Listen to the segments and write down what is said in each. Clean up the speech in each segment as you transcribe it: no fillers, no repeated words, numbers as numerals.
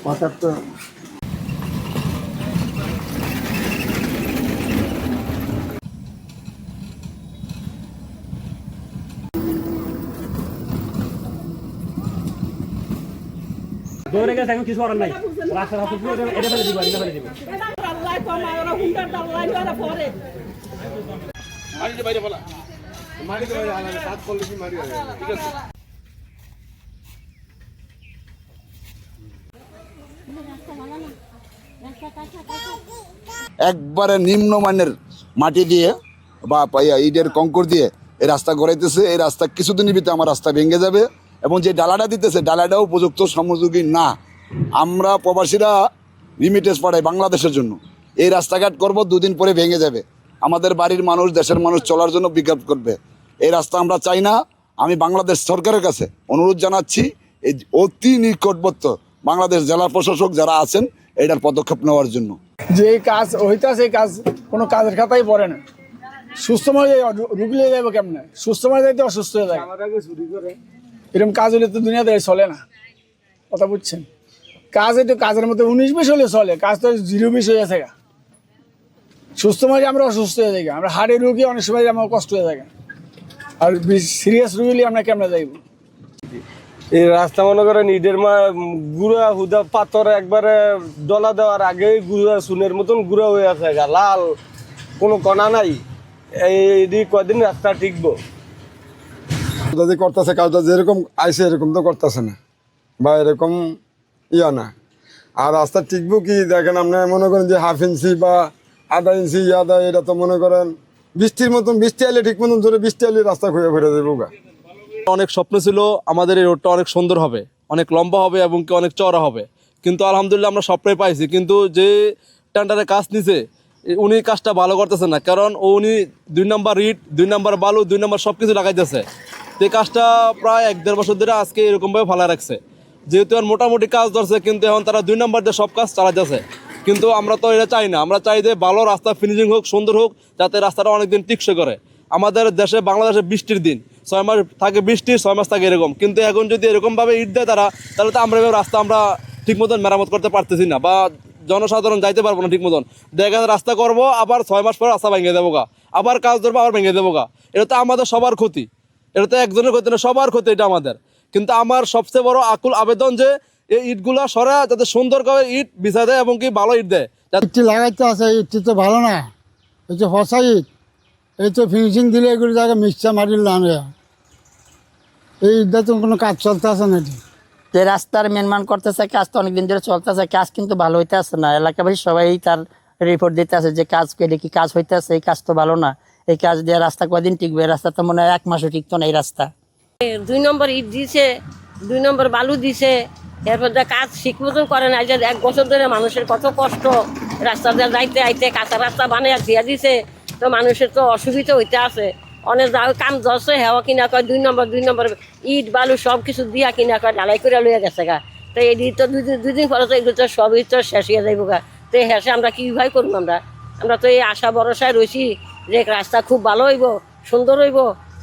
কথা তো দৌড়ে গেছে এখন কিছু করার নাই রাস্তার হাতে এটা ফেলে দিব এটা ফেলে দিব মারিতে বাইরে বলা মারিতে বাইরে আলাদা সাত করলে কি মারি হবে ঠিক আছে একবারে নিম্নমানের মাটি দিয়ে বা ইটের কংকর দিয়ে এই রাস্তা গড়াইতেছে। এই রাস্তা কিছুদিনের ভিতরে আমার রাস্তা ভেঙে যাবে এবং যে ডালাটা দিতেছে ডালাটাও উপযুক্ত সমযোগী না। আমরা প্রবাসীরা রিমিটেন্স পাঠাই বাংলাদেশের জন্য, এই রাস্তাঘাট করব, দুদিন পরে ভেঙে যাবে। আমাদের বাড়ির মানুষ, দেশের মানুষ চলার জন্য বিজ্ঞাপ করবে। এই রাস্তা আমরা চাই না। আমি বাংলাদেশ সরকারের কাছে অনুরোধ জানাচ্ছি, এই অতি নিকটবর্তী বাংলাদেশ জেলা প্রশাসক যারা আছেন এটার পদক্ষেপ নেওয়ার জন্য। যে কাজ হইতাছে এই কাজ কোনো কাজের খাতাই পড়ে না। সুস্থ মরে রুগী নিয়ে যাবো কেমনে? সুস্থ মরে যাইতে অসুস্থ হয়ে যায়। এরকম কাজ হলে তো দুনিয়াতে চলে না, কথা বুঝছেন? কাজ একটু কাজের মধ্যে 19-20 হলে চলে, কাজ তো 0-20 হয়ে গেছে। সুস্থ মরে আমরা অসুস্থ হয়ে যাই, আমরা হাড়ের রুগী অনেক সময় আমার কষ্ট হয়ে যায়। আর সিরিয়াস রুগী হলে আমরা কেমনে যাইব? এই রাস্তা মনে করেন ইটের গুঁড়া হুদা পাথর একবারে ডলা দেওয়ার আগে গুঁড়া সুনের মতন গুঁড়া হয়ে আছে, লাল কোনো কণা নাই। এই কদিন রাস্তা টিকবো? যদি করতেছে কাজটা যেরকম আইসে এরকম তো করতেছে না বা এরকম না। আর রাস্তা টিকবো কি দেখেন, আপনি মনে করেন যে 1/2 ইঞ্চি বা আধা ইঞ্চি দেয়, এটা তো মনে করেন বৃষ্টির মতন, বৃষ্টি আইলে ঠিক মতন ধরে বৃষ্টি আইলে রাস্তা খুঁড়ে ফেরে দেবো গা। অনেক স্বপ্ন ছিল আমাদের এই রোডটা অনেক সুন্দর হবে, অনেক লম্বা হবে এবং কি অনেক চওড়া হবে, কিন্তু আলহামদুলিল্লাহ আমরা স্বপ্নই পাইছি। কিন্তু যে টেন্ডারে কাজ নিছে উনি কাজটা ভালো করতেছেন না, কারণ উনি 2 নম্বর ইট, 2 নম্বর বালু, 2 নম্বর সব কিছু লাগাইতেছে। তো এই কাজটা প্রায় 1-1.5 বছর ধরে আজকে এরকমভাবে ফালা রাখছে। যেহেতু এখন মোটামুটি কাজ ধরছে, কিন্তু এখন তারা 2 নম্বর দিয়ে সব কাজ চালাইতেছে। কিন্তু আমরা তো এটা চাই না, আমরা চাই যে ভালো রাস্তা ফিনিশিং হোক, সুন্দর হোক, যাতে রাস্তাটা অনেকদিন টিকসই করে। আমাদের দেশে বাংলাদেশে বৃষ্টির দিন 6 মাস থাকে বৃষ্টি, 6 মাস থাকে এরকম, কিন্তু এখন যদি এরকমভাবে ইট দেয় তারা, তাহলে তো আমরা রাস্তা আমরা ঠিক মতন মেরামত করতে পারতেছি না, বা জনসাধারণ যাইতে পারবো না ঠিক মতন। দেখা যায় রাস্তা করবো, আবার 6 মাস পর রাস্তা ভেঙে দেবো গা, আবার কাজ ধরবো, আবার ভেঙে দেবো গা। এটা তো আমাদের সবার ক্ষতি, এটা তো একজনের ক্ষতি না, সবার ক্ষতি এটা আমাদের। কিন্তু আমার সবচেয়ে বড় আকুল আবেদন যে এই ইটগুলা সরা যাতে সুন্দর করে ইট বিছা দেয় এবং কি ভালো ইট দেয়। ইটটি লাগাইতে আছে, ইটটি তো ভালো না, এই যে ফসা ইট, এই তো ফিনিশিং দিলে এগুলো জায়গায় মিক্সচার মাটির লান এই ইটটা তো কোনো কাজ চলতে আছে না। যে রাস্তার নির্মাণ করতেছে, কাজ তো অনেকদিন ধরে চলতেছে, কাজ কিন্তু ভালো হইতে আছে না। এলাকাবাসী সবাই তার রিপোর্ট দিতে আছে যে কাজ কেটে কি কাজ হইতে আছে, এই কাজ তো ভালো না। এই কাজ দিয়ে রাস্তা কদিন টিকবে? রাস্তা তো মনে হয় 1 মাসও টিকতো না এই রাস্তা। 2 নম্বর ইট দিছে, 2 নম্বর বালু দিছে, এরপর কাজ ঠিক মতন করে না। যে 1 বছর ধরে মানুষের কত কষ্ট, রাস্তা দিয়ে যাইতে আইতে কাঁচা রাস্তা বানিয়ে দিয়ে দিছে, তো মানুষের তো অসুবিধা হইতে আছে। অনেক কাম ধরছে, হেওয়া কিনা কয় 2 নম্বর ইট বালু সব কিছু দিয়া কিনা কয় ঢালাই করে লইয়া গেছে গা। তো এই তো 2 দিন পরে তো এগুলো তো সবই তো শেষ হয়ে যাইব গা। তো হেসে আমরা কীভাবে করবো? আমরা তো এই আশা ভরসায় রয়েছি যে রাস্তা খুব ভালো হইব, সুন্দর হইব,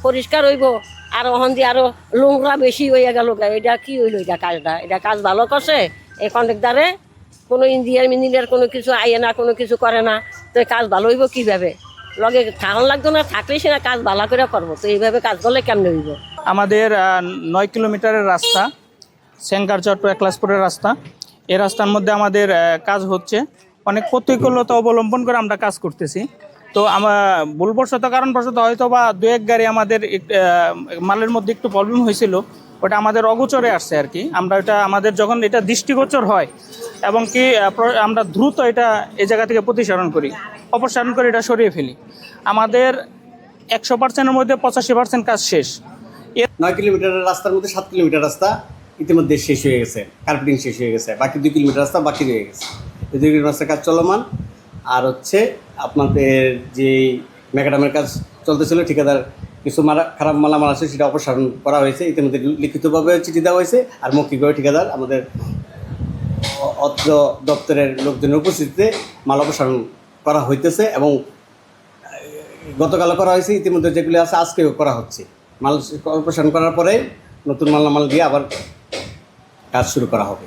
পরিষ্কার হইব। আর ওখান দিয়ে আরো নোংরা বেশি হইয়া গেল গা। এটা কি হইলো? এটা কাজ ভালো করছে এই কন্ট্রাক্টরে? কোনো ইঞ্জিনিয়ার কোনো কিছু আইয়ে না, কোনো কিছু করে না। তো কাজ ভালো হইব কীভাবে? লগে থাকান লাগতো না, থাকলেই সে না কাজ ভালো করে করবো। তো এইভাবে কাজ করলে কেমনে হইব? আমাদের 9 কিলোমিটারের রাস্তা, সেঙ্গারচর টু একলাসপুরের রাস্তা। এই রাস্তার মধ্যে আমাদের কাজ হচ্ছে, অনেক প্রতিকূলতা অবলম্বন করে আমরা কাজ করতেছি। তো আমার ভুলবশত কারণবশত হয়তো বা 2-1 গাড়ি আমাদের মালের মধ্যে একটু প্রবলেম হয়েছিল, ওটা আমাদের অগোচরে আসছে আর কি। আমরা এটা আমাদের যখন এটা দৃষ্টিগোচর হয় এবং কি আমরা দ্রুত এটা এই জায়গা থেকে অপসারণ করে এটা সরিয়ে ফেলি। আমাদের 100%-এর মধ্যে 85% কাজ শেষ। 9 কিলোমিটারের রাস্তার মধ্যে 7 কিলোমিটার রাস্তা ইতিমধ্যে শেষ হয়ে গেছে, কার্পেটিং শেষ হয়ে গেছে, বাকি 2 কিলোমিটার রাস্তা বাকি রয়ে গেছে। এই 2 কিলোমিটার রাস্তার কাজ চলমান। আর হচ্ছে আপনাদের যে ম্যাকাডামের কাজ চলতেছিল, ঠিকাদার কিছু খারাপ মালামাল আছে সেটা অপসারণ করা হয়েছে। ইতিমধ্যে লিখিতভাবে চিঠি দেওয়া হয়েছে, আর মৌখিকভাবে ঠিকাদার আমাদের অত্র দপ্তরের লোকজনের উপস্থিতিতে মাল অপসারণ করা হইতেছে এবং গতকালও করা হয়েছে। ইতিমধ্যে যেগুলি আছে আজকেও করা হচ্ছে। মাল অপসারণ করার পরে নতুন মালামাল দিয়ে আবার কাজ শুরু করা হবে।